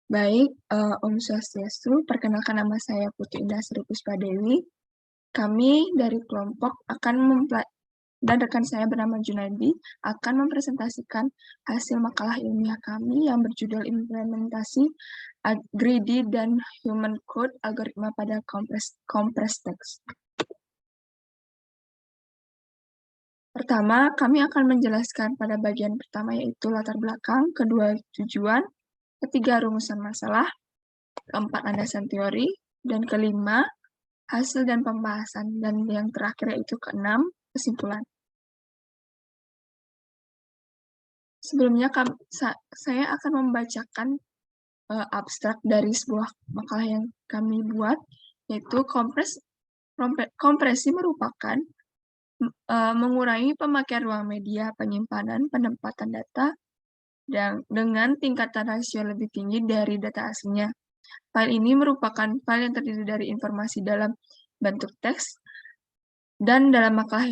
Baik, Om Swastiastu, perkenalkan nama saya Putri Indah Sri Puspadewi. Kami dari kelompok dan rekan saya bernama Junadi akan mempresentasikan hasil makalah ilmiah kami yang berjudul Implementasi Greedy dan Human Code Algoritma pada Compress Text. Pertama, kami akan menjelaskan pada bagian pertama yaitu latar belakang, kedua tujuan, ketiga rumusan masalah, keempat landasan teori, dan kelima hasil dan pembahasan, dan yang terakhir yaitu keenam kesimpulan. Sebelumnya saya akan membacakan abstrak dari sebuah makalah yang kami buat, yaitu kompresi merupakan mengurangi pemakaian ruang media, penyimpanan, penempatan data, dan dengan tingkatan rasio lebih tinggi dari data aslinya. File ini merupakan file yang terdiri dari informasi dalam bentuk teks, dan dalam makalah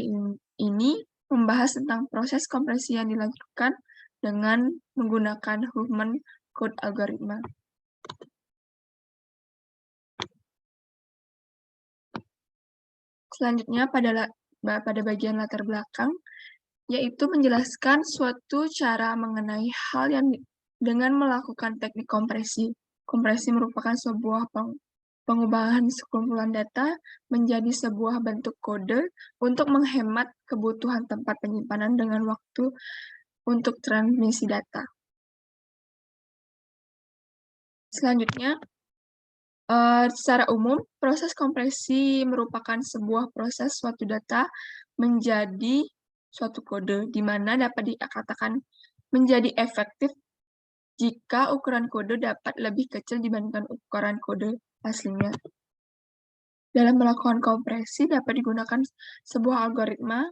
ini membahas tentang proses kompresi yang dilakukan dengan menggunakan Huffman Code Algoritma. Selanjutnya pada bagian latar belakang, yaitu menjelaskan suatu cara mengenai hal yang dengan melakukan teknik kompresi. Kompresi merupakan sebuah pengubahan sekumpulan data menjadi sebuah bentuk kode untuk menghemat kebutuhan tempat penyimpanan dengan waktu untuk transmisi data. Selanjutnya, secara umum, proses kompresi merupakan sebuah proses suatu data menjadi suatu kode, di mana dapat dikatakan menjadi efektif jika ukuran kode dapat lebih kecil dibandingkan ukuran kode aslinya. Dalam melakukan kompresi dapat digunakan sebuah algoritma,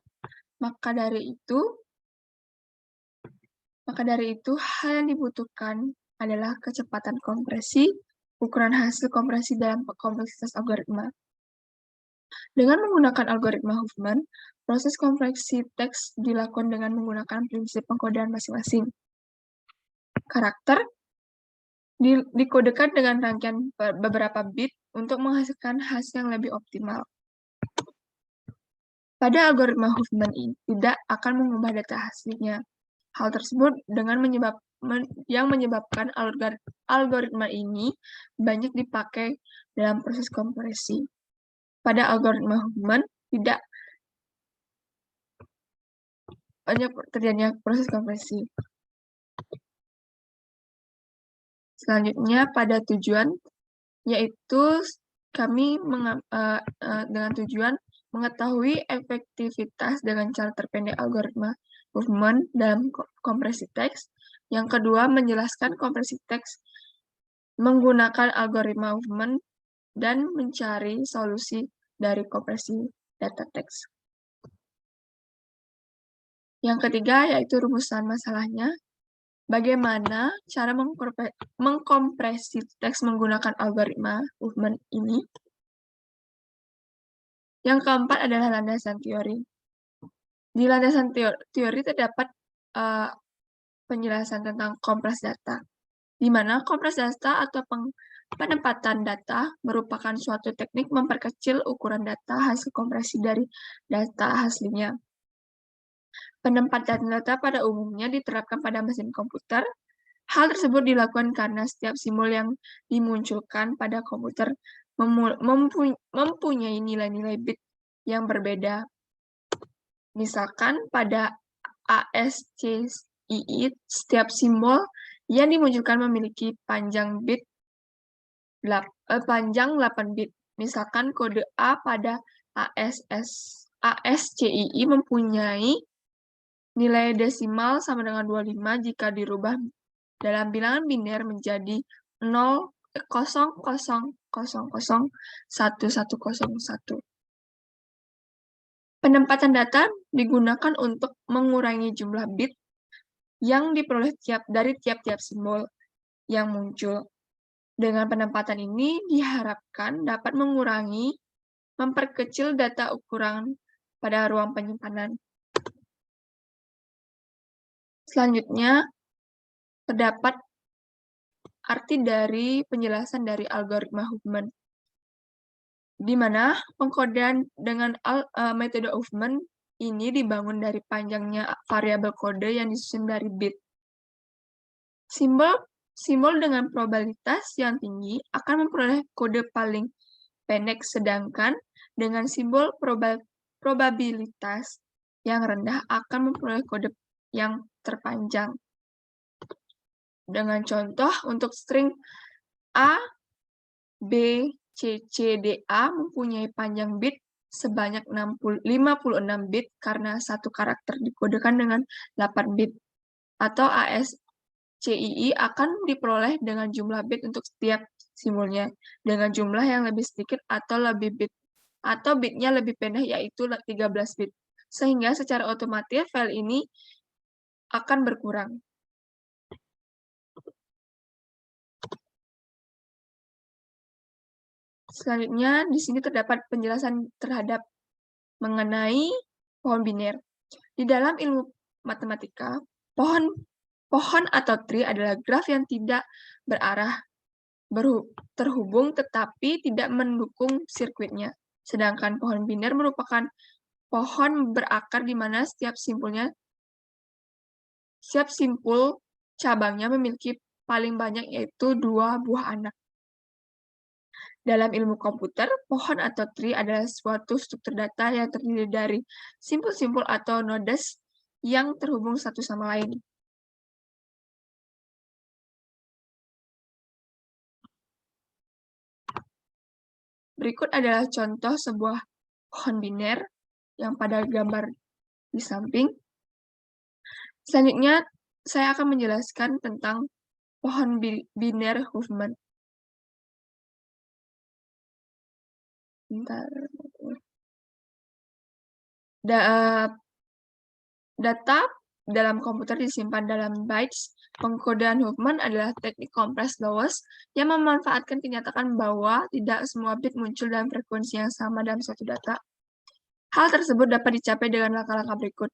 maka dari itu hal yang dibutuhkan adalah kecepatan kompresi, ukuran hasil kompresi dalam kompleksitas algoritma. Dengan menggunakan algoritma Huffman, proses kompresi teks dilakukan dengan menggunakan prinsip pengkodean masing-masing. Karakter dikodekan dengan rangkaian beberapa bit untuk menghasilkan hasil yang lebih optimal. Pada algoritma Huffman ini tidak akan mengubah data hasilnya. Hal tersebut yang menyebabkan algoritma ini banyak dipakai dalam proses kompresi. Pada algoritma Huffman tidak banyak terjadinya proses kompresi. Selanjutnya pada tujuan, yaitu kami dengan tujuan mengetahui efektivitas dengan cara terpendek algoritma Huffman dalam kompresi teks. Yang kedua, menjelaskan kompresi teks menggunakan algoritma Huffman dan mencari solusi dari kompresi data teks. Yang ketiga, yaitu rumusan masalahnya. Bagaimana cara mengkompresi teks menggunakan algoritma Huffman ini? Yang keempat adalah landasan teori. Di landasan teori terdapat penjelasan tentang kompres data, di mana kompres data atau penempatan data merupakan suatu teknik memperkecil ukuran data hasil kompresi dari data aslinya. Penempatan data pada umumnya diterapkan pada mesin komputer. Hal tersebut dilakukan karena setiap simbol yang dimunculkan pada komputer mempunyai nilai-nilai bit yang berbeda. Misalkan pada ASCII, setiap simbol yang dimunculkan memiliki panjang 8 bit. Misalkan kode A pada ASCII mempunyai nilai desimal sama dengan 25 jika dirubah dalam bilangan biner menjadi 0,00001101. Penempatan data digunakan untuk mengurangi jumlah bit yang diperoleh dari tiap-tiap simbol yang muncul. Dengan penempatan ini diharapkan dapat memperkecil data ukuran pada ruang penyimpanan. Selanjutnya, terdapat arti dari penjelasan dari algoritma Huffman, di mana pengkodean dengan metode Huffman ini dibangun dari panjangnya variabel kode yang disusun dari bit. Simbol dengan probabilitas yang tinggi akan memperoleh kode paling pendek, sedangkan dengan simbol probabilitas yang rendah akan memperoleh kode yang terpanjang. Dengan contoh, untuk string A, B, C, C, D, A mempunyai panjang bit sebanyak 56 bit karena satu karakter dikodekan dengan 8 bit, atau ASCII akan diperoleh dengan jumlah bit untuk setiap simbolnya, dengan jumlah yang lebih sedikit atau lebih bit, atau bitnya lebih pendek yaitu 13 bit, sehingga secara otomatis file ini akan berkurang. Selanjutnya, di sini terdapat penjelasan terhadap mengenai pohon biner. Di dalam ilmu matematika, pohon atau tree adalah graf yang tidak berarah terhubung tetapi tidak mendukung sirkuitnya. Sedangkan pohon biner merupakan pohon berakar di mana setiap simpul cabangnya memiliki paling banyak yaitu 2 buah anak. Dalam ilmu komputer, pohon atau tree adalah suatu struktur data yang terdiri dari simpul-simpul atau nodes yang terhubung satu sama lain. Berikut adalah contoh sebuah pohon biner yang pada gambar di samping. Selanjutnya, saya akan menjelaskan tentang pohon biner Huffman. Bentar. Data dalam komputer disimpan dalam bytes. Pengkodean Huffman adalah teknik compressed loss yang memanfaatkan kenyataan bahwa tidak semua bit muncul dalam frekuensi yang sama dalam suatu data. Hal tersebut dapat dicapai dengan langkah-langkah berikut.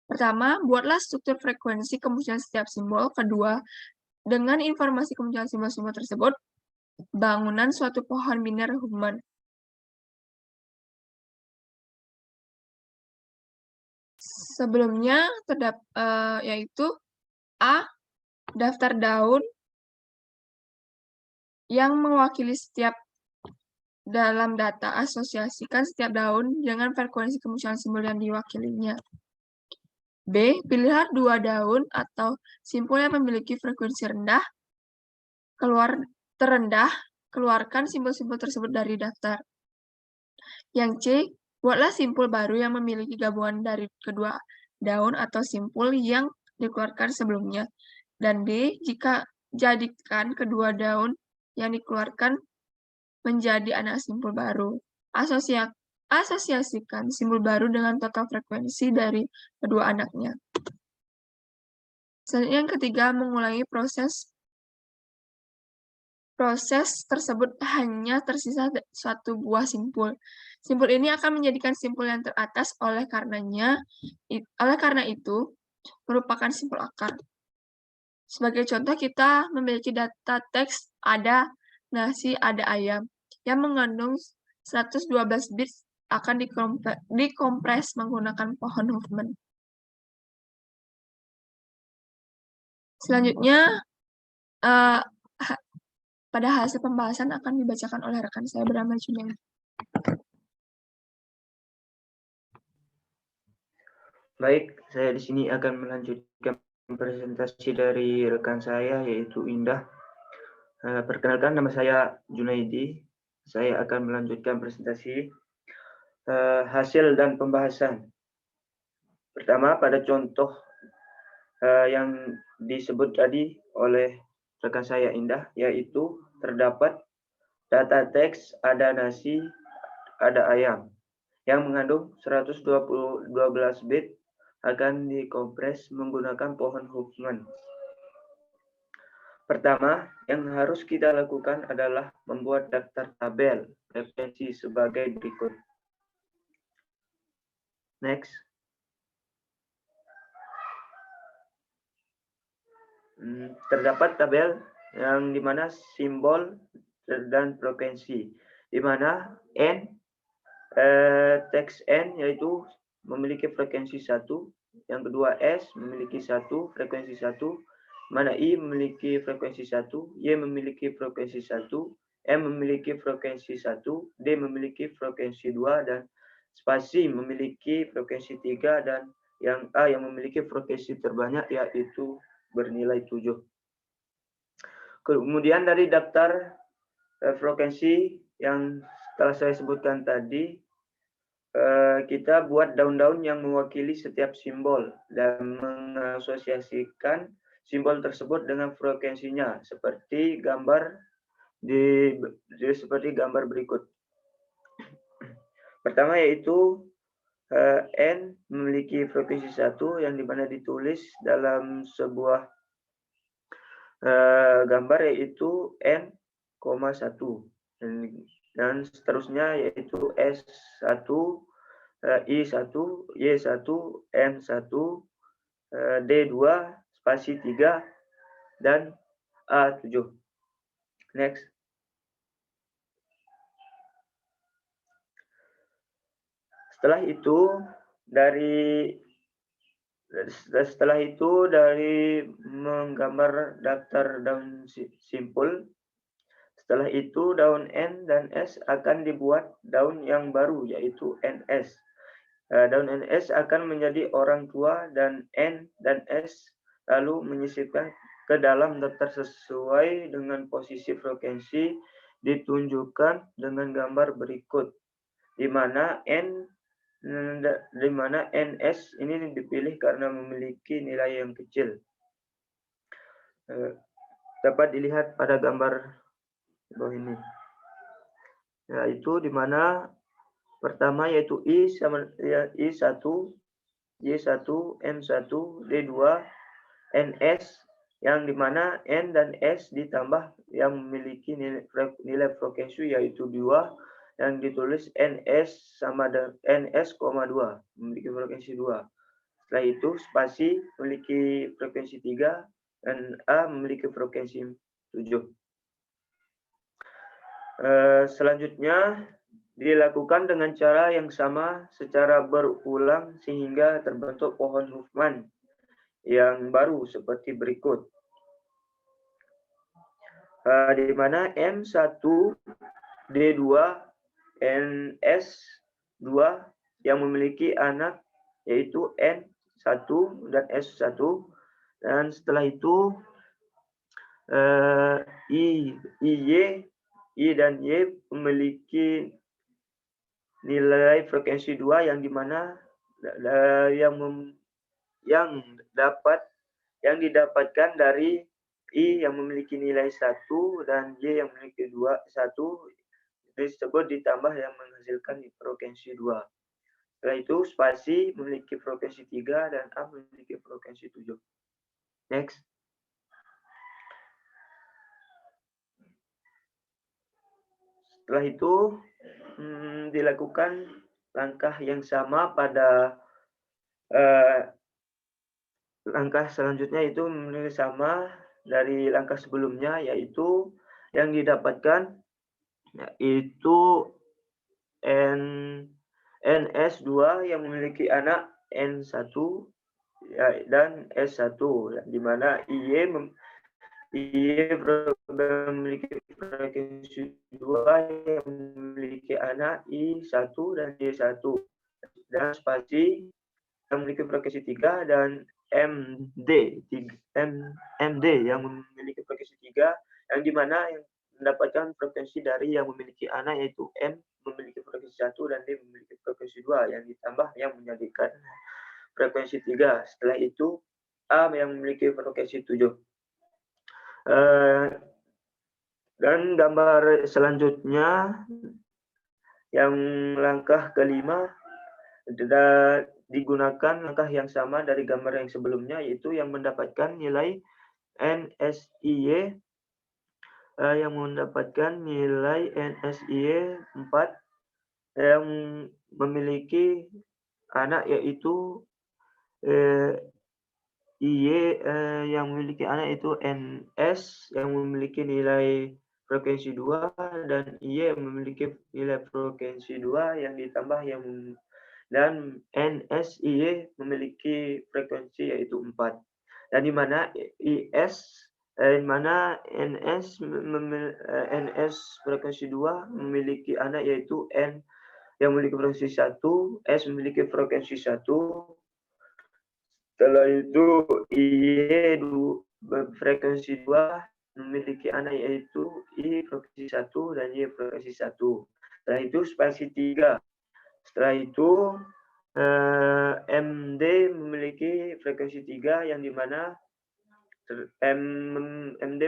Pertama, buatlah struktur frekuensi kemunculan setiap simbol. Kedua, dengan informasi kemunculan simbol-simbol tersebut, bangunan suatu pohon biner Huffman. Sebelumnya yaitu A, daftar daun yang mewakili setiap dalam data, asosiasikan setiap daun dengan frekuensi kemunculan simbol yang diwakilinya. B, pilihlah 2 daun atau simpul yang memiliki frekuensi terendah, keluarkan simbol-simbol tersebut dari daftar. Yang C, buatlah simpul baru yang memiliki gabungan dari kedua daun atau simpul yang dikeluarkan sebelumnya. Dan D, jika jadikan kedua daun yang dikeluarkan menjadi anak simpul baru. Asosiasikan simbol baru dengan total frekuensi dari kedua anaknya. Selanjutnya yang ketiga, mengulangi proses tersebut hanya tersisa suatu buah simpul. Simpul ini akan menjadikan simpul yang teratas oleh karena itu merupakan simpul akar. Sebagai contoh, kita memiliki data teks ada nasi, ada ayam, yang mengandung 112 bits akan dikompres menggunakan pohon Huffman. Selanjutnya, pada hasil pembahasan akan dibacakan oleh rekan saya bernama Junaid. Baik, saya di sini akan melanjutkan presentasi dari rekan saya yaitu Indah. Perkenalkan, nama saya Junaidi. Saya akan melanjutkan presentasi hasil dan pembahasan. Pertama, pada contoh yang disebut tadi oleh rekan saya Indah, yaitu terdapat data teks ada nasi, ada ayam, yang mengandung 112 bit akan dikompres menggunakan pohon Huffman. Pertama, yang harus kita lakukan adalah membuat daftar tabel frekuensi sebagai berikut. Next. Terdapat tabel yang dimana simbol dan frekuensi, dimana N teks N yaitu memiliki frekuensi 1, yang kedua S memiliki 1 frekuensi 1, mana I memiliki frekuensi 1, Y memiliki frekuensi 1, M memiliki frekuensi 1, D memiliki frekuensi 2, dan spasi memiliki frekuensi 3, dan yang A yang memiliki frekuensi terbanyak yaitu bernilai 7. Kemudian dari daftar frekuensi yang telah saya sebutkan tadi, kita buat daun-daun yang mewakili setiap simbol dan mengasosiasikan simbol tersebut dengan frekuensinya seperti gambar seperti gambar berikut. Pertama yaitu N memiliki frekuensi 1 yang dimana ditulis dalam sebuah gambar yaitu N,1 dan seterusnya yaitu S1, I1, Y1, M1, D2, spasi 3, dan A7. Next. Setelah itu dari menggambar daftar daun simpul, setelah itu daun N dan S akan dibuat daun yang baru yaitu NS. Daun NS akan menjadi orang tua dan N dan S lalu menyisipkan ke dalam daftar sesuai dengan posisi frekuensi ditunjukkan dengan gambar berikut, di mana NS ini dipilih karena memiliki nilai yang kecil. Dapat dilihat pada gambar di bawah ini, yaitu di mana pertama yaitu I1, Y1, M1, D2, NS, yang dimana N dan S ditambah yang memiliki nilai frekuensi yaitu 2, yang ditulis NS sama dengan NS, 2, memiliki frekuensi 2. Setelah itu spasi memiliki frekuensi 3 dan A memiliki frekuensi 7. Selanjutnya dilakukan dengan cara yang sama secara berulang sehingga terbentuk pohon Huffman yang baru seperti berikut. Di mana M1, D2, NS2 yang memiliki anak yaitu N1 dan S1, dan setelah itu I dan Y memiliki nilai frekuensi 2 yang dimana yang didapatkan dari I yang memiliki nilai 1 dan Y yang memiliki 1 disebut ditambah yang menghasilkan frekuensi 2. Setelah itu spasi memiliki frekuensi 3 dan A memiliki frekuensi 7. Next. Setelah itu dilakukan langkah yang sama pada langkah selanjutnya, itu sama dari langkah sebelumnya, yaitu yang didapatkan yaitu NS2 yang memiliki anak N1 dan S1, di mana IY memiliki frekuensi 2 yang memiliki anak I1 dan Y1, dan spasi yang memiliki frekuensi 3, dan MD yang memiliki frekuensi 3, yang dimana yang mendapatkan frekuensi dari yang memiliki anak yaitu M memiliki frekuensi 1 dan D memiliki frekuensi 2 yang ditambah yang menjadikan frekuensi 3. Setelah itu A yang memiliki frekuensi 7. Dan gambar selanjutnya yang langkah kelima digunakan langkah yang sama dari gambar yang sebelumnya, yaitu yang mendapatkan nilai NSIY yang mendapatkan nilai NSIY 4 yang memiliki anak yaitu IY yang memiliki anak itu NS yang memiliki nilai frekuensi 2 dan IY yang memiliki nilai frekuensi 2 yang ditambah dan NSIY memiliki frekuensi yaitu 4. Dan di mana NS frekuensi 2 memiliki anak yaitu N yang memiliki frekuensi 1, S memiliki frekuensi 1. Setelah itu IY frekuensi 2 memiliki anak yaitu I frekuensi 1 dan Y frekuensi 1. Setelah itu spasi 3. Setelah itu MD memiliki frekuensi 3 yang dimana MD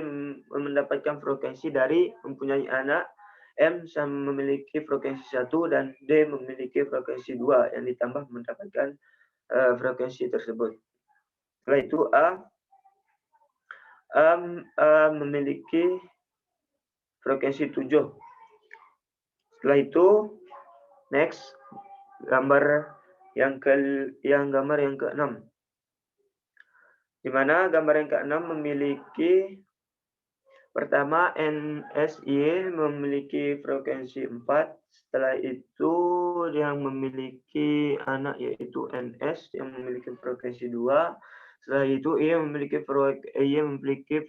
mendapatkan frekuensi dari mempunyai anak, M memiliki frekuensi 1 dan D memiliki frekuensi 2 yang ditambah mendapatkan frekuensi tersebut. Setelah itu A memiliki frekuensi 7. Setelah itu next gambar yang ke-6. Di mana gambar yang ke-6 memiliki pertama NSY memiliki frekuensi 4. Setelah itu yang memiliki anak yaitu NS yang memiliki frekuensi 2. Setelah itu Y memiliki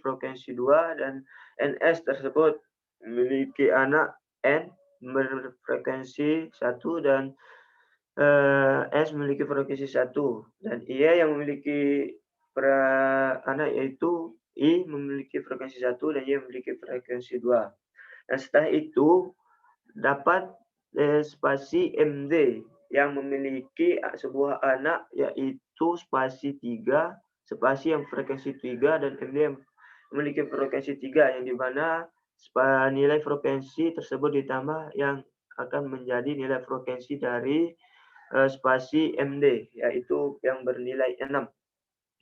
frekuensi 2 dan NS tersebut memiliki anak N berfrekuensi 1 dan S memiliki frekuensi 1 dan Y yang memiliki anak yaitu I memiliki frekuensi 1 dan Y memiliki frekuensi 2. Dan setelah itu dapat spasi MD yang memiliki sebuah anak yaitu spasi 3, spasi yang frekuensi 3 dan MD yang memiliki frekuensi 3 yang dimana nilai frekuensi tersebut ditambah yang akan menjadi nilai frekuensi dari spasi MD yaitu yang bernilai 6.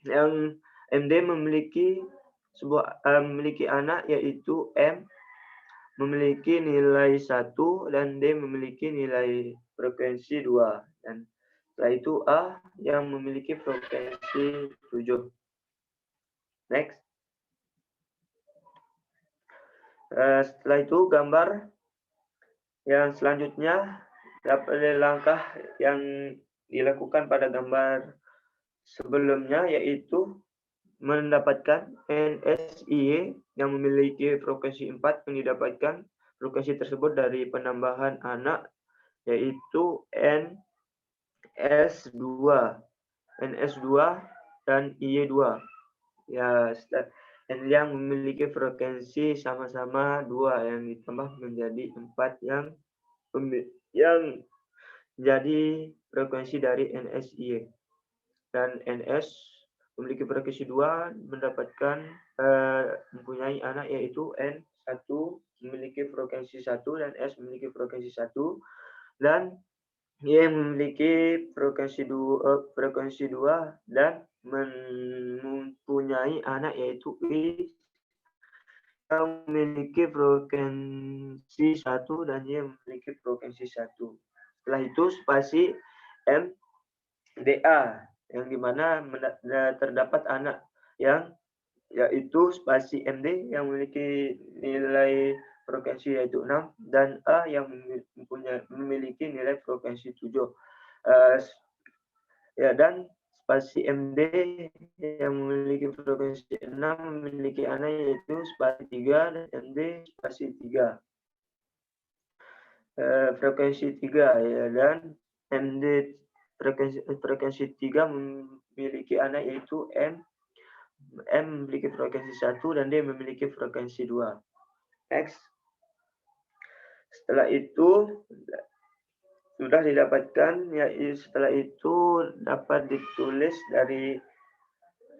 Yang MD memiliki memiliki anak yaitu M memiliki nilai 1 dan D memiliki nilai frekuensi 2 dan setelah itu A yang memiliki frekuensi 7. Next. Setelah itu gambar yang selanjutnya dapat langkah yang dilakukan pada gambar sebelumnya yaitu mendapatkan NSIY yang memiliki frekuensi 4 yang didapatkan frekuensi tersebut dari penambahan anak yaitu NS2 dan IY2 ya yang memiliki frekuensi sama-sama 2 yang ditambah menjadi 4 yang jadi frekuensi dari NSIY dan NS memiliki frekuensi 2 mendapatkan mempunyai anak yaitu N1 memiliki frekuensi 1 dan S memiliki frekuensi 1 dan Y memiliki frekuensi 2 dan mempunyai anak yaitu I yang memiliki frekuensi 1 dan Y memiliki frekuensi 1. Setelah itu spasi MDA yang dimana terdapat anak yang yaitu spasi MD yang memiliki nilai frekuensi yaitu 6 dan A yang memiliki nilai frekuensi 7. Dan spasi MD yang memiliki frekuensi 6 memiliki anak yaitu spasi 3 dan MD spasi 3. Frekuensi 3 ya dan MD frekuensi 3 memiliki anak yaitu M memiliki frekuensi 1 dan D memiliki frekuensi 2. Next. Setelah itu sudah didapatkan yaitu setelah itu dapat ditulis dari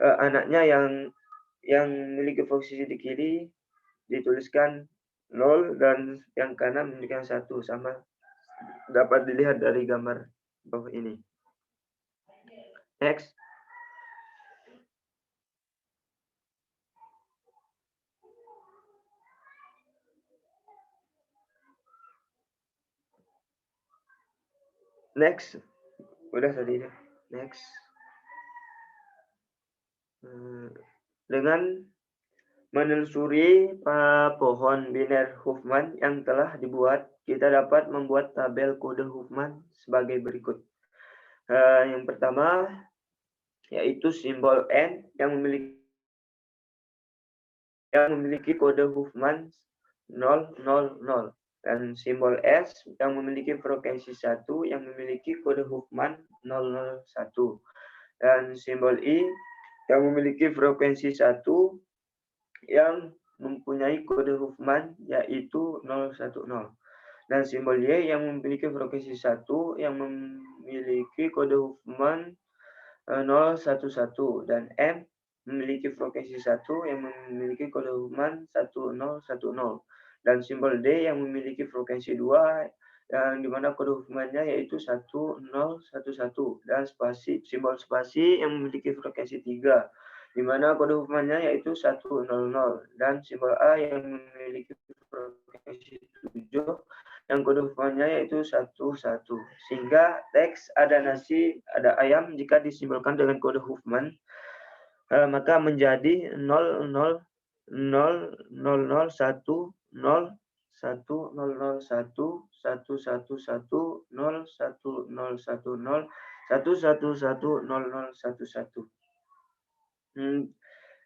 anaknya yang memiliki frekuensi di kiri dituliskan 0 dan yang kanan memberikan 1 sama dapat dilihat dari gambar bawah ini. Next. Next. Udah tadi. Next. Dengan menelusuri pohon biner Huffman yang telah dibuat, kita dapat membuat tabel kode Huffman sebagai berikut. Yang pertama yaitu simbol N yang memiliki kode Huffman 000 dan simbol S yang memiliki frekuensi 1 yang memiliki kode Huffman 001 dan simbol I yang memiliki frekuensi 1 yang mempunyai kode Huffman yaitu 010 dan simbol Y yang memiliki frekuensi 1 yang memiliki kode Huffman 011 dan M memiliki frekuensi 1 yang memiliki kode Huffman 1010 dan simbol D yang memiliki frekuensi 2 yang dimana kode Huffman-nya yaitu 1011 dan simbol spasi yang memiliki frekuensi 3 di mana kode Huffman-nya yaitu 100 dan simbol A yang memiliki frekuensi 7 yang kode Huffman-nya yaitu 11 sehingga teks ada nasi ada ayam jika disimbolkan dengan kode Huffman maka menjadi 00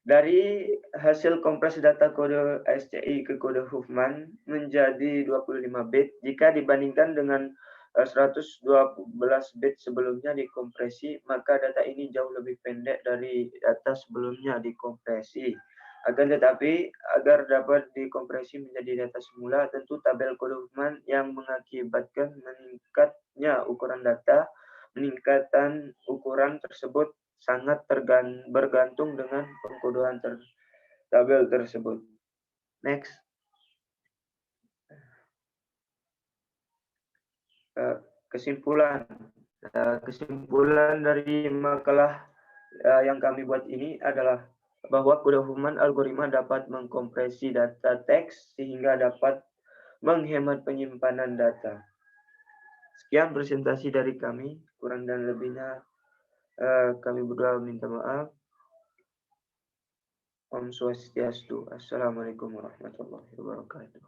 Dari hasil kompresi data kode SCI ke kode Huffman menjadi 25 bit jika dibandingkan dengan 112 bit sebelumnya dikompresi, maka data ini jauh lebih pendek dari data sebelumnya dikompresi. Akan tetapi, agar dapat dikompresi menjadi data semula, tentu tabel kode Huffman yang mengakibatkan meningkatnya ukuran data, peningkatan ukuran tersebut sangat bergantung dengan pengkodean tabel tersebut. Next. Kesimpulan. Kesimpulan dari makalah yang kami buat ini adalah bahwa kode Huffman algoritma dapat mengkompresi data teks sehingga dapat menghemat penyimpanan data. Sekian presentasi dari kami, kurang dan lebihnya kami berdua minta maaf. Om Swastiastu. Assalamualaikum warahmatullahi wabarakatuh.